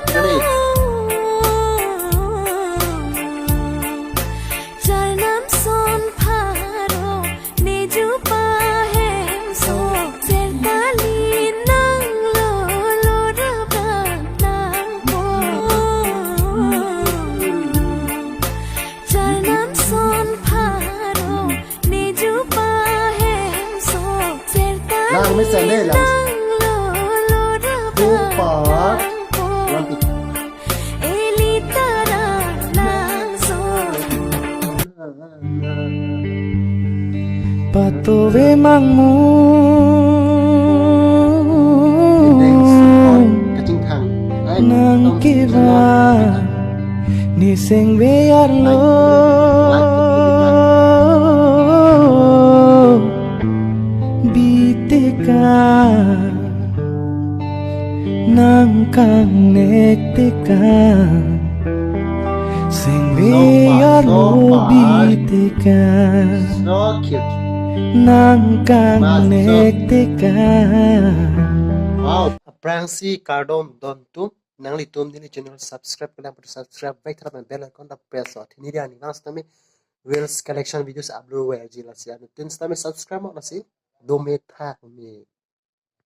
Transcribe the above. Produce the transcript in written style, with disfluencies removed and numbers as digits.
Ready? Lang mới sẽ đây là Phú Phật Lang thì Patuwe mangmu Kacing thang nang kiva ni sing biar lo bitika nang kang nektika sing biar lo bitika So cute nang kang nektika. Wow Prangsi Kardom Don Tum Nang li tum dini channel subscribe kalian perlu subscribe baik terhadap bell icon dan press out ini dia nih mas kami Reels collection videos upload wajib lah sih anu tins kami subscribe mau nasi domet hak mi